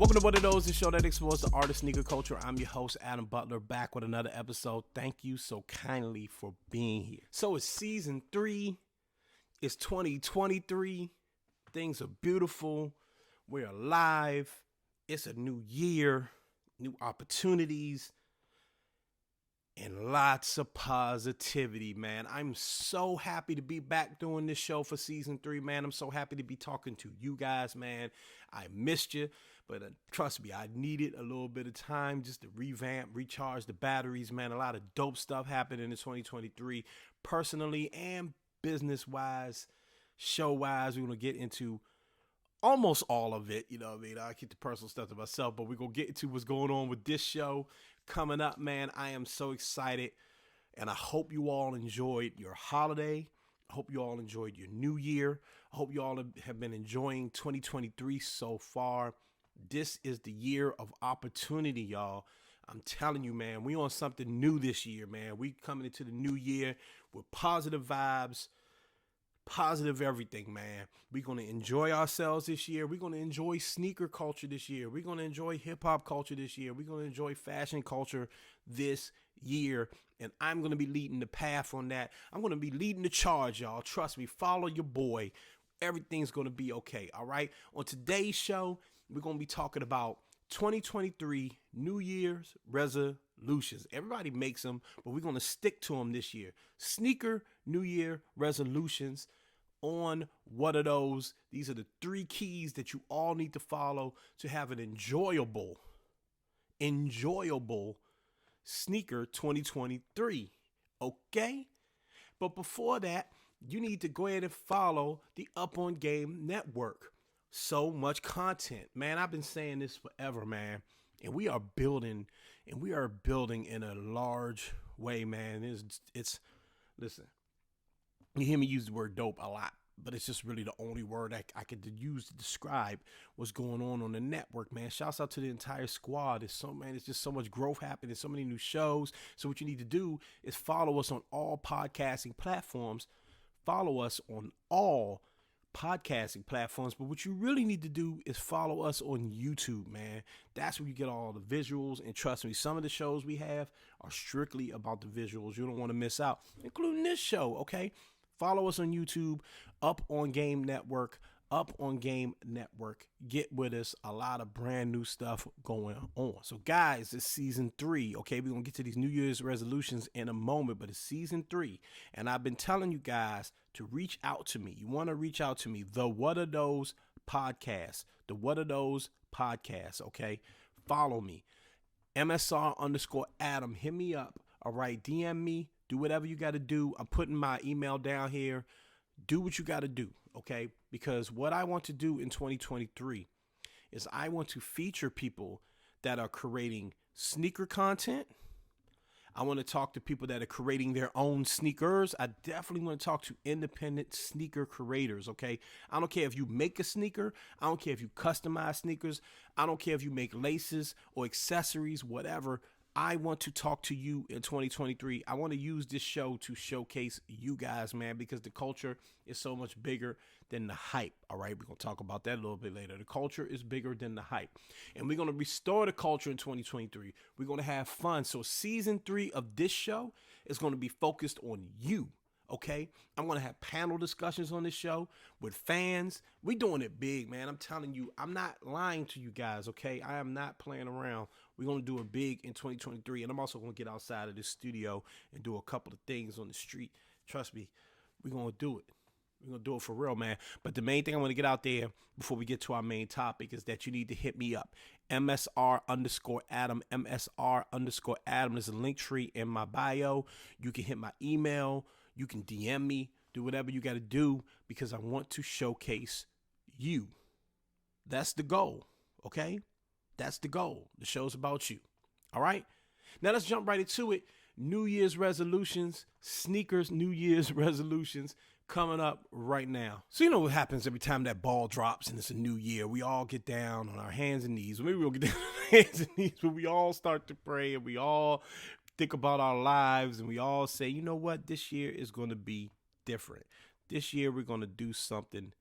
Welcome to One of Those, the show that explores the art of sneaker culture. I'm your host, Adam Butler, back with another episode. Thank you so kindly for being here. So it's season 3. It's 2023. Things are beautiful. We're alive. It's a new year, new opportunities, and lots of positivity, man. I'm so happy to be back doing this show for season 3, man. I'm so happy to be talking to you guys, man. I missed you. But trust me, I needed a little bit of time just to revamp, recharge the batteries, man. A lot of dope stuff happened in 2023, personally and business-wise, show-wise. We're going to get into almost all of it, you know what I mean? I'll keep the personal stuff to myself, but we're going to get into what's going on with this show coming up, man. I am so excited, and I hope you all enjoyed your holiday. I hope you all enjoyed your new year. I hope you all have been enjoying 2023 so far. This is the year of opportunity, y'all. I'm telling you, man, we on something new this year, man. We coming into the new year with positive vibes, positive everything, man. We're going to enjoy ourselves this year. We're going to enjoy sneaker culture this year. We're going to enjoy hip-hop culture this year. We're going to enjoy fashion culture this year. And I'm going to be leading the path on that. I'm going to be leading the charge, y'all. Trust me. Follow your boy. Everything's going to be okay, all right? On today's show, we're going to be talking about 2023 New Year's resolutions. Everybody makes them, but we're going to stick to them this year. Sneaker New Year resolutions on What Are Those? These are the 3 keys that you all need to follow to have an enjoyable sneaker 2023. Okay? But before that, you need to go ahead and follow the Up On Game Network. So much content, man. I've been saying this forever, man. And we are building in a large way, man. It's listen, you hear me use the word dope a lot, but it's just really the only word I could use to describe what's going on the network, man. Shouts out to the entire squad. It's just so much growth happening, so many new shows. So what you need to do is follow us on all podcasting platforms. Follow us on all podcasting platforms, but what you really need to do is follow us on YouTube, man. That's where you get all the visuals, and trust me, some of the shows we have are strictly about the visuals. You don't want to miss out, including this show, okay? Follow us on YouTube, Up On Game Network. Get with us. A lot of brand new stuff going on. So guys, it's season 3. Okay, we're gonna get to these New Year's resolutions in a moment, but it's season 3, and I've been telling you guys to reach out to me. You want to reach out to me, the What Are Those podcast, okay? Follow me, MSR_Adam. Hit me up. All right, DM me. Do whatever you got to do. I'm putting my email down here. Do what you got to do, okay? Because what I want to do in 2023 is I want to feature people that are creating sneaker content. I want to talk to people that are creating their own sneakers. I definitely want to talk to independent sneaker creators, okay? I don't care if you make a sneaker. I don't care if you customize sneakers. I don't care if you make laces or accessories, whatever. I want to talk to you in 2023. I want to use this show to showcase you guys, man, because the culture is so much bigger than the hype, all right? We're going to talk about that a little bit later. The culture is bigger than the hype, and we're going to restore the culture in 2023. We're going to have fun. So season 3 of this show is going to be focused on you, okay? I'm going to have panel discussions on this show with fans. We're doing it big, man. I'm telling you, I'm not lying to you guys, okay? I am not playing around. We're going to do it big in 2023, and I'm also going to get outside of this studio and do a couple of things on the street. Trust me, we're going to do it. We're going to do it for real, man. But the main thing I want to get out there before we get to our main topic is that you need to hit me up. MSR_Adam. MSR_Adam. There's a link tree in my bio. You can hit my email. You can DM me. Do whatever you got to do because I want to showcase you. That's the goal, okay? That's the goal. The show's about you. All right? Now let's jump right into it. New Year's resolutions, sneakers, New Year's resolutions coming up right now. So you know what happens every time that ball drops and it's a new year? We all get down on our hands and knees. Maybe we'll get down on our hands and knees, but we all start to pray and we all think about our lives and we all say, you know what? This year is going to be different. This year we're going to do something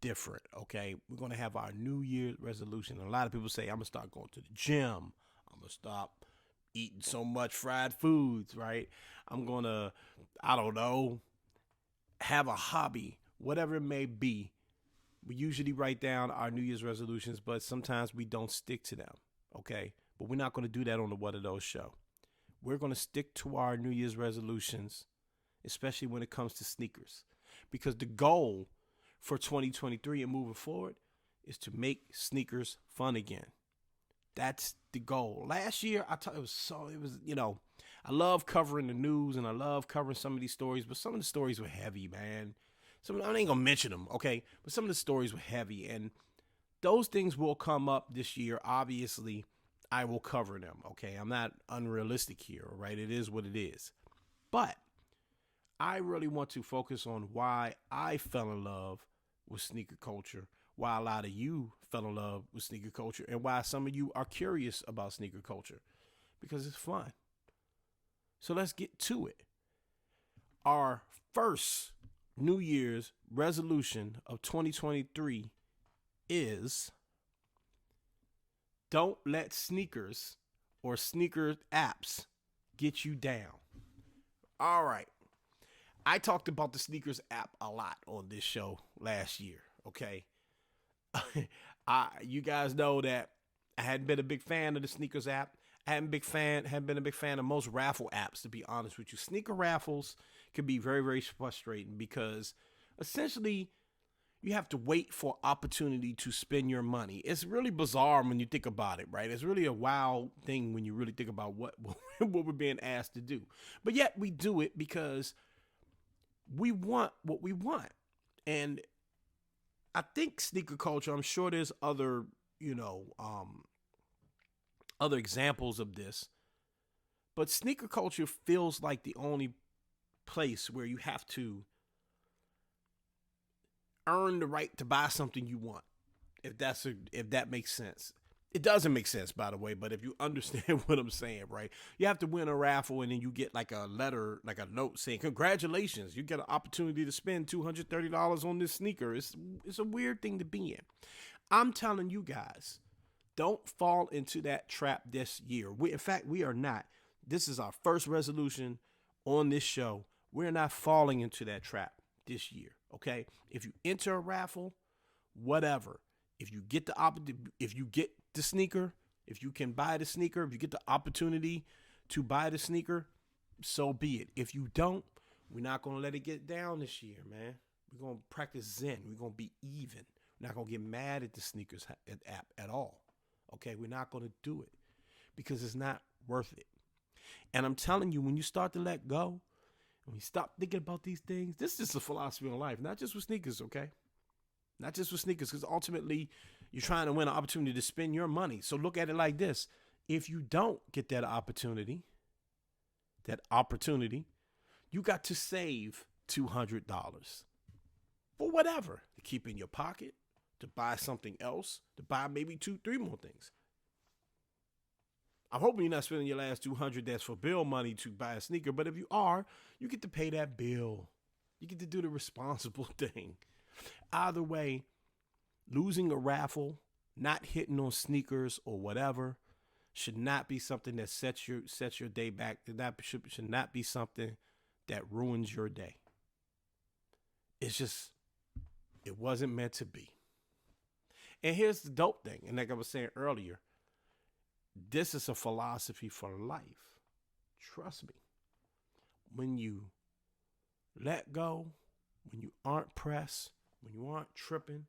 different, okay? We're going to have our New Year's resolution. A lot of people say, I'm going to start going to the gym. I'm going to stop eating so much fried foods, right? I'm going to, I don't know, have a hobby, whatever it may be. We usually write down our New Year's resolutions, but sometimes we don't stick to them, okay? But we're not going to do that on the What Are Those show. We're going to stick to our New Year's resolutions, especially when it comes to sneakers, because the goal for 2023 and moving forward is to make sneakers fun again. That's the goal. Last year, I love covering the news and I love covering some of these stories, but some of the stories were heavy, man. I ain't gonna mention them, okay? But some of the stories were heavy, and those things will come up this year. Obviously, I will cover them, okay? I'm not unrealistic here, right? It is what it is. But I really want to focus on why I fell in love with sneaker culture, why a lot of you fell in love with sneaker culture, and why some of you are curious about sneaker culture, because it's fun. So let's get to it. Our first New Year's resolution of 2023 is don't let sneakers or sneaker apps get you down. All right. I talked about the sneakers app a lot on this show last year, okay? You guys know that I hadn't been a big fan of the sneakers app. I hadn't been a big fan of most raffle apps, to be honest with you. Sneaker raffles can be very, very frustrating because essentially you have to wait for opportunity to spend your money. It's really bizarre when you think about it, right? It's really a wild thing when you really think about what we're being asked to do. But yet we do it because we want what we want. And I think sneaker culture, I'm sure there's other examples of this, but sneaker culture feels like the only place where you have to earn the right to buy something you want. If that makes sense. It doesn't make sense, by the way, but if you understand what I'm saying, right? You have to win a raffle and then you get like a letter, like a note saying, congratulations, you get an opportunity to spend $230 on this sneaker. It's a weird thing to be in. I'm telling you guys, don't fall into that trap this year. In fact, we are not. This is our first resolution on this show. We're not falling into that trap this year, okay? If you enter a raffle, whatever. If you get the sneaker, if you can buy the sneaker, if you get the opportunity to buy the sneaker, so be it. If you don't, we're not going to let it get down this year, man. We're going to practice Zen. We're going to be even. We're not going to get mad at the sneakers app at all. Okay, we're not going to do it because it's not worth it. And I'm telling you, when you start to let go, when you stop thinking about these things, this is a philosophy in life, not just with sneakers, okay? Not just with sneakers, because ultimately you're trying to win an opportunity to spend your money. So look at it like this. If you don't get that opportunity, you got to save $200 for whatever, to keep in your pocket, to buy something else, to buy maybe 2-3 more things. I'm hoping you're not spending your last $200 that's for bill money to buy a sneaker, but if you are, you get to pay that bill. You get to do the responsible thing. Either way, losing a raffle, not hitting on sneakers or whatever, should not be something that sets your day back. Should not be something that ruins your day. It wasn't meant to be. And here's the dope thing, and like I was saying earlier, this is a philosophy for life. Trust me. When you let go, when you aren't pressed, when you aren't tripping,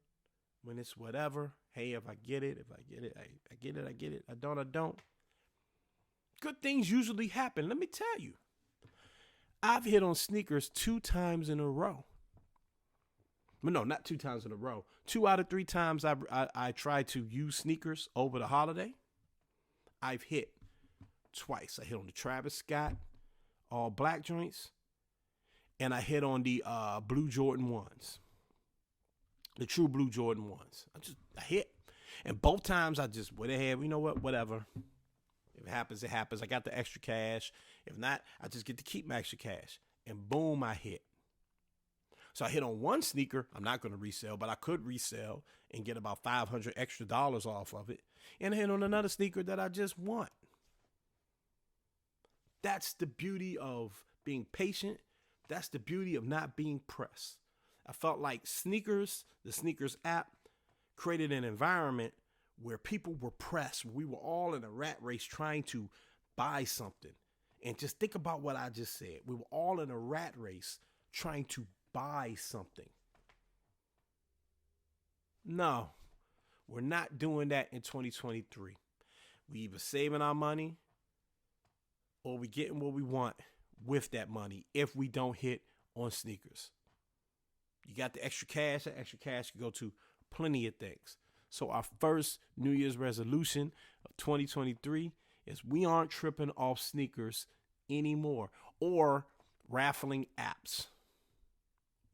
when it's whatever, hey, if I get it, I get it. I don't. Good things usually happen. Let me tell you. I've hit on sneakers 2 times in a row. Well, no, not 2 times in a row. 2 out of 3 times I tried to use sneakers over the holiday. I've hit twice. I hit on the Travis Scott all black joints, and I hit on the blue Jordan 1s. The true blue Jordan 1s. I hit. And both times I just went ahead, you know what, whatever. If it happens, it happens. I got the extra cash. If not, I just get to keep my extra cash. And boom, I hit. So I hit on one sneaker I'm not going to resell, but I could resell and get about $500 extra off of it. And I hit on another sneaker that I just want. That's the beauty of being patient. That's the beauty of not being pressed. I felt like the sneakers app, created an environment where people were pressed. We were all in a rat race trying to buy something. And just think about what I just said. We were all in a rat race trying to buy something. No, we're not doing that in 2023. We either saving our money or we getting what we want with that money if we don't hit on sneakers. You got the extra cash. That extra cash can go to plenty of things. So our first New Year's resolution of 2023 is we aren't tripping off sneakers anymore or raffling apps.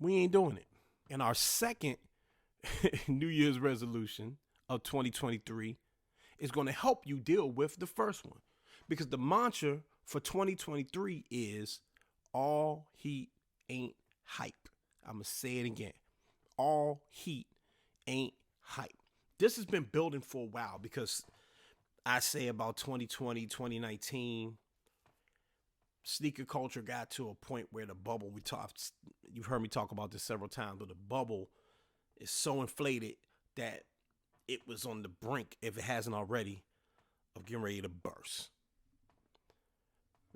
We ain't doing it. And our second New Year's resolution of 2023 is going to help you deal with the first one. Because the mantra for 2023 is all heat ain't hype. I'm going to say it again. All heat ain't hype. This has been building for a while because I say about 2020, 2019, sneaker culture got to a point where the bubble, you've heard me talk about this several times, but the bubble is so inflated that it was on the brink, if it hasn't already, of getting ready to burst.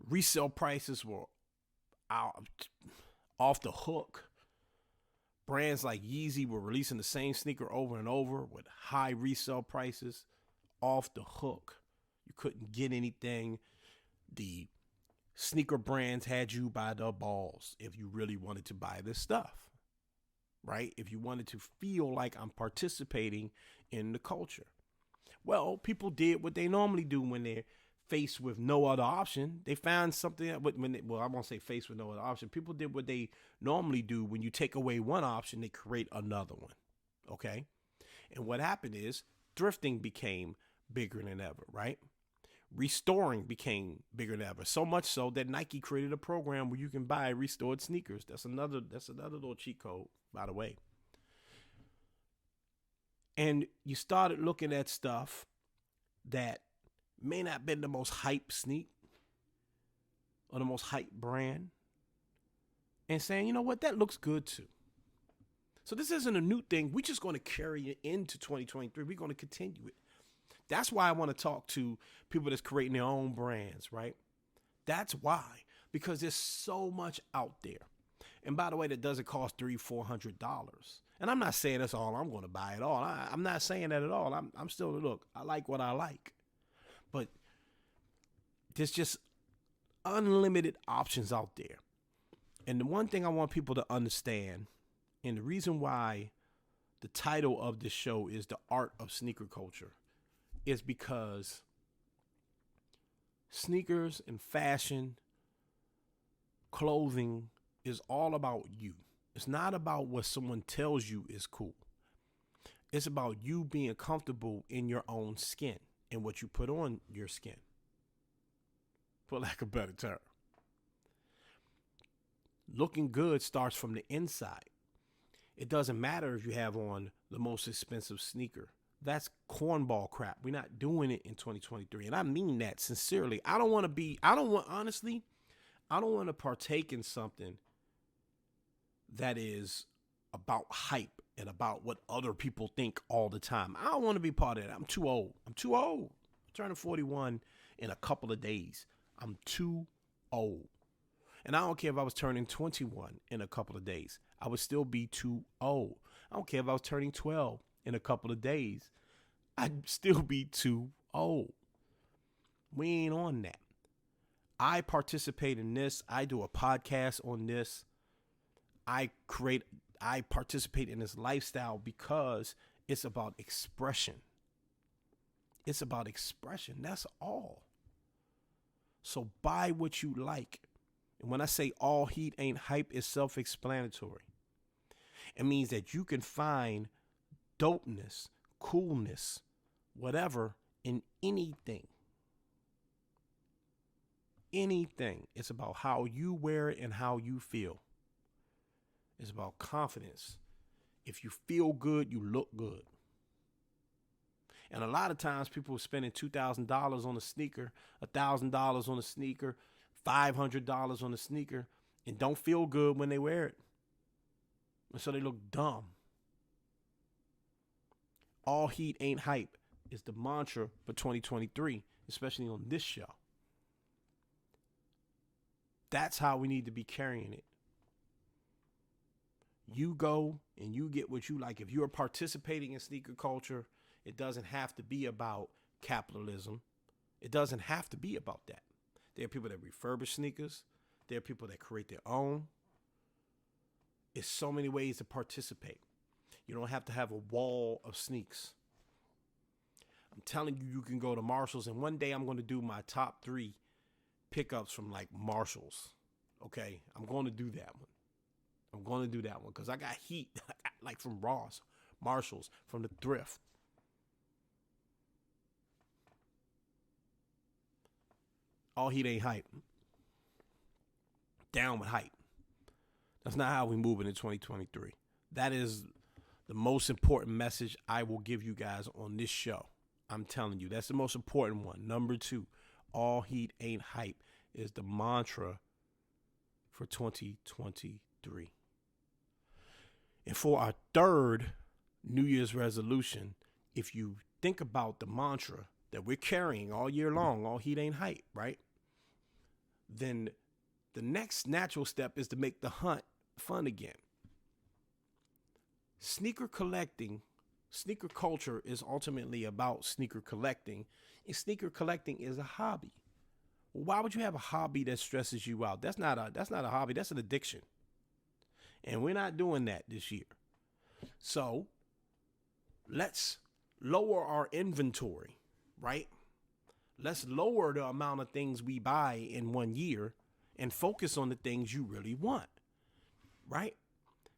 Resale prices were out, off the hook. Brands like Yeezy were releasing the same sneaker over and over with high resale prices, off the hook. You couldn't get anything. The sneaker brands had you by the balls if you really wanted to buy this stuff, right? If you wanted to feel like I'm participating in the culture. Well, people did what they normally do when they're faced with no other option. They found something I won't say faced with no other option. People did what they normally do. When you take away one option, they create another one. Okay. And what happened is thrifting became bigger than ever, right? Restoring became bigger than ever. So much so that Nike created a program where you can buy restored sneakers. That's another little cheat code, by the way. And you started looking at stuff that may not have been the most hype sneak or the most hype brand and saying, you know what, that looks good too. So this isn't a new thing. We're just going to carry it into 2023. We're going to continue it. That's why I want to talk to people that's creating their own brands, right? That's why, because there's so much out there. And by the way, that doesn't cost $300-400. And I'm not saying that's all I'm going to buy at all. I'm not saying that at all. I'm still, look, I like what I like. But there's just unlimited options out there. And the one thing I want people to understand, and the reason why the title of this show is The Art of Sneaker Culture, is because sneakers and fashion, clothing is all about you. It's not about what someone tells you is cool. It's about you being comfortable in your own skin and what you put on your skin, for lack of a better term. Looking good starts from the inside. It doesn't matter if you have on the most expensive sneaker. That's cornball crap. We're not doing it in 2023. And I mean that sincerely. I don't want to partake in something that is about hype and about what other people think all the time. I don't want to be part of that. I'm too old. I'm turning 41 in a couple of days. I'm too old. And I don't care if I was turning 21 in a couple of days. I would still be too old. I don't care if I was turning 12 in a couple of days. I'd still be too old. We ain't on that. I participate in this. I do a podcast on this. I participate in this lifestyle because it's about expression. It's about expression. That's all. So buy what you like. And when I say all heat ain't hype, it's self-explanatory. It means that you can find dopeness, coolness, whatever in anything. Anything. It's about how you wear it and how you feel. It's about confidence. If you feel good, you look good. And a lot of times people are spending $2,000 on a sneaker, $1,000 on a sneaker, $500 on a sneaker, and don't feel good when they wear it. And so they look dumb. All heat ain't hype is the mantra for 2023, especially on this show. That's how we need to be carrying it. You go and you get what you like. If you're participating in sneaker culture, it doesn't have to be about capitalism. It doesn't have to be about that. There are people that refurbish sneakers. There are people that create their own. It's so many ways to participate. You don't have to have a wall of sneaks. I'm telling you, you can go to Marshalls, and one day I'm going to do my top 3 pickups from like Marshalls. Okay, I'm going to do that one. Because I got heat like from Ross, Marshalls, from the thrift. All heat ain't hype. Down with hype. That's not how we move in 2023. That is the most important message I will give you guys on this show. I'm telling you, that's the most important one. Number 2, all heat ain't hype is the mantra for 2023. And for our third New Year's resolution, if you think about the mantra that we're carrying all year long, all heat ain't hype, right? Then the next natural step is to make the hunt fun again. Sneaker culture is ultimately about sneaker collecting, and sneaker collecting is a hobby. Why would you have a hobby that stresses you out? That's not a hobby, that's an addiction. And we're not doing that this year. So let's lower our inventory, right? Let's lower the amount of things we buy in one year and focus on the things you really want, right?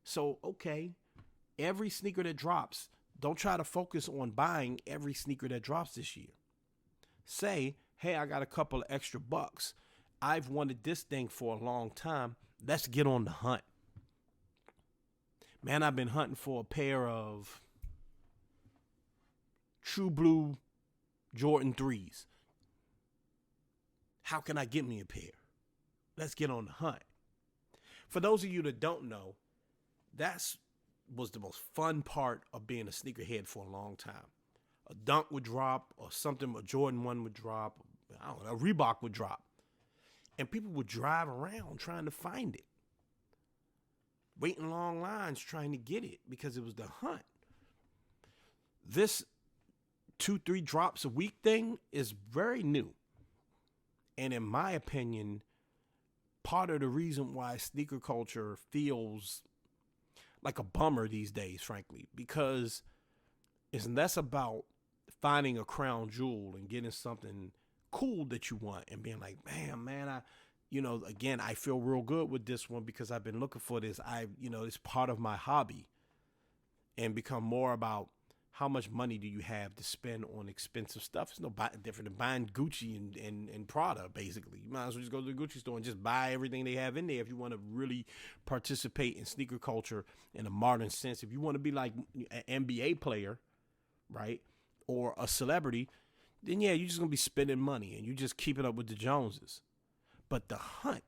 So, okay, every sneaker that drops, don't try to focus on buying every sneaker that drops this year. Say, hey, I got a couple of extra bucks. I've wanted this thing for a long time. Let's get on the hunt. Man, I've been hunting for a pair of True Blue Jordan 3s. How can I get me a pair? Let's get on the hunt. For those of you that don't know, that was the most fun part of being a sneakerhead for a long time. A Dunk would drop, or something, a Jordan 1 would drop, I don't know, a Reebok would drop. And people would drive around trying to find it. Waiting long lines trying to get it because it was the hunt. This 2-3 drops a week thing is very new. And in my opinion, part of the reason why sneaker culture feels like a bummer these days, frankly, because it's less about finding a crown jewel and getting something cool that you want and being like, man, I feel real good with this one because I've been looking for this. It's part of my hobby, and become more about how much money do you have to spend on expensive stuff. It's no different than buying Gucci and Prada, basically. You might as well just go to the Gucci store and just buy everything they have in there if you want to really participate in sneaker culture in a modern sense. If you want to be like an NBA player, right, or a celebrity, then yeah, you're just going to be spending money and you're just keeping up with the Joneses. But the hunt,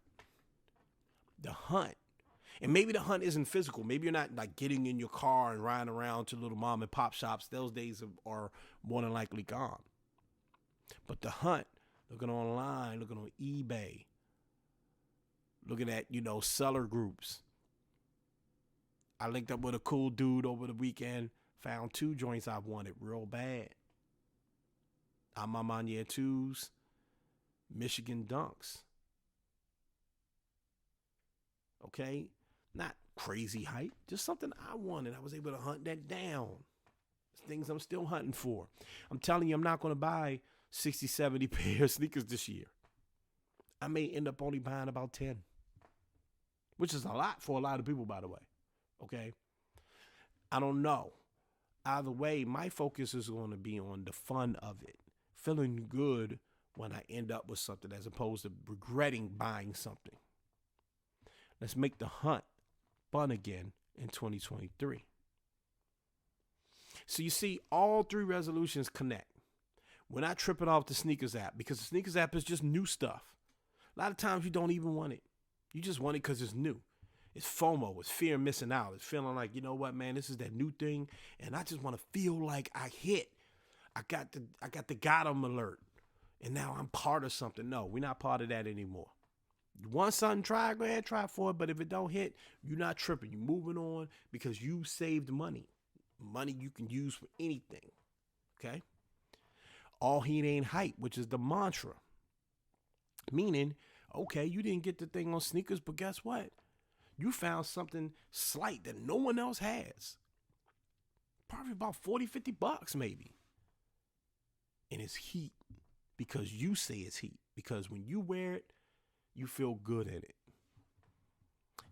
and maybe the hunt isn't physical. Maybe you're not like getting in your car and riding around to little mom and pop shops. Those days are more than likely gone. But the hunt, looking online, looking on eBay, looking at, seller groups. I linked up with a cool dude over the weekend, found 2 joints I wanted real bad. Amamanya 2s, Michigan Dunks. Okay? Not crazy hype, just something I wanted. I was able to hunt that down. Things I'm still hunting for. I'm telling you, I'm not going to buy 60, 70 pair of sneakers this year. I may end up only buying about 10, which is a lot for a lot of people, by the way. Okay? I don't know. Either way, my focus is going to be on the fun of it. Feeling good when I end up with something as opposed to regretting buying something. Let's make the hunt fun again in 2023. So you see, all three resolutions connect. We're not tripping off the sneakers app because the sneakers app is just new stuff. A lot of times you don't even want it. You just want it because it's new. It's FOMO. It's fear of missing out. It's feeling like, you know what, man, this is that new thing, and I just want to feel like I hit. I got the Gotham alert, and now I'm part of something. No, we're not part of that anymore. You want something, try it, go ahead, try for it. But if it don't hit, you're not tripping. You're moving on because you saved money. Money you can use for anything. Okay? All heat ain't hype, which is the mantra. Meaning, okay, you didn't get the thing on sneakers, but guess what? You found something slight that no one else has. Probably about 40, 50 bucks maybe. And it's heat because you say it's heat. Because when you wear it, you feel good in it.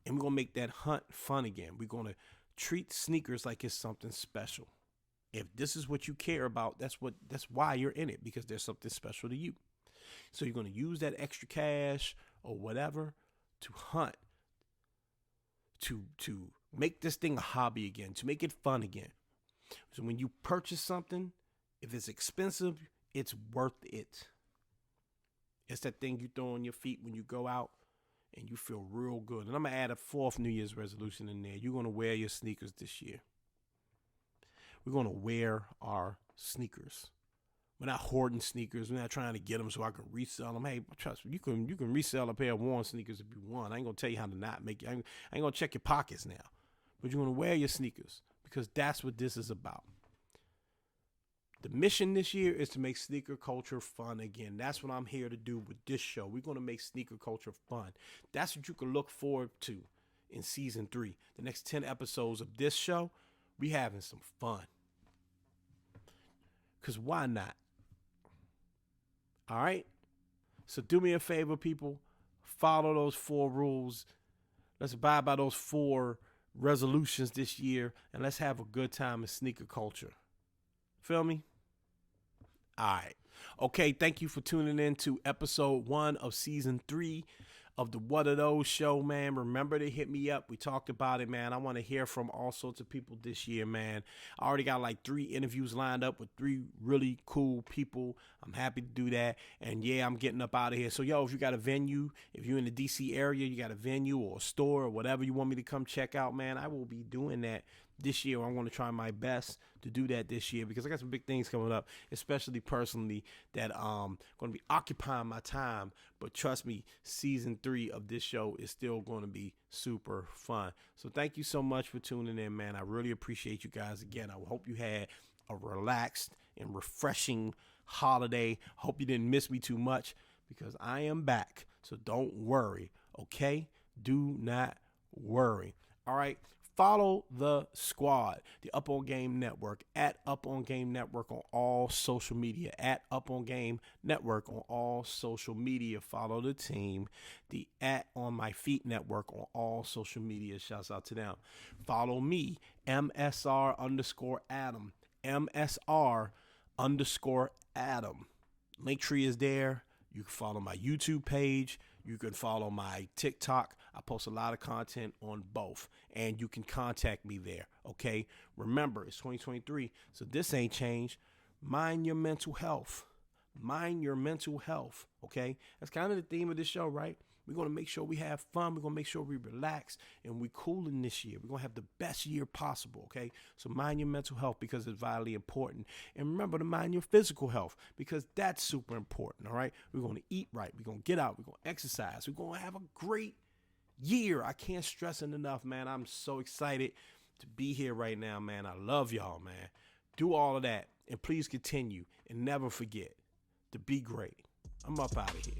And we're going to make that hunt fun again. We're going to treat sneakers like it's something special. If this is what you care about, that's why you're in it, because there's something special to you. So you're going to use that extra cash or whatever to hunt, to make this thing a hobby again, to make it fun again. So when you purchase something, if it's expensive, it's worth it. It's that thing you throw on your feet when you go out and you feel real good. And I'm going to add a fourth New Year's resolution in there. You're going to wear your sneakers this year. We're going to wear our sneakers. We're not hoarding sneakers. We're not trying to get them so I can resell them. Hey, trust me, you can resell a pair of worn sneakers if you want. I ain't going to tell you how to not make it. I ain't going to check your pockets now. But you're going to wear your sneakers because that's what this is about. The mission this year is to make sneaker culture fun again. That's what I'm here to do with this show. We're going to make sneaker culture fun. That's what you can look forward to in season 3. The next 10 episodes of this show, we having some fun. Because why not? All right? So do me a favor, people. Follow those 4 rules. Let's abide by those 4 resolutions this year. And let's have a good time in sneaker culture. Feel me? All right. Okay, thank you for tuning in to episode 1 of season 3 of the What Are Those show, man. Remember to hit me up. We talked about it, man. I want to hear from all sorts of people this year, man. I already got like 3 interviews lined up with 3 really cool people. I'm happy to do that. And yeah, I'm getting up out of here. So, yo, if you got a venue, if you're in the DC area, you got a venue or a store or whatever you want me to come check out, man, I will be doing that this year. I'm going to try my best to do that this year because I got some big things coming up, especially personally, that going to be occupying my time. But trust me, season 3 of this show is still going to be super fun. So thank you so much for tuning in, man. I really appreciate you guys again. I hope you had a relaxed and refreshing holiday. Hope you didn't miss me too much because I am back. So don't worry, okay? Do not worry. All right. Follow the squad, the Up On Game Network, at Up On Game Network on all social media, at Up On Game Network on all social media. Follow the team, the at On My Feet Network on all social media. Shouts out to them. Follow me, MSR_Adam, MSR_Adam. Linktree is there. You can follow my YouTube page. You can follow my TikTok. I post a lot of content on both. And you can contact me there, okay? Remember, it's 2023, so this ain't changed. Mind your mental health. Mind your mental health, okay? That's kind of the theme of this show, right? We're going to make sure we have fun. We're going to make sure we relax and we cooling this year. We're going to have the best year possible, okay? So mind your mental health because it's vitally important. And remember to mind your physical health because that's super important, all right? We're going to eat right. We're going to get out. We're going to exercise. We're going to have a great year. I can't stress it enough, man. I'm so excited to be here right now, man. I love y'all, man. Do all of that. And please continue and never forget to be great. I'm up out of here.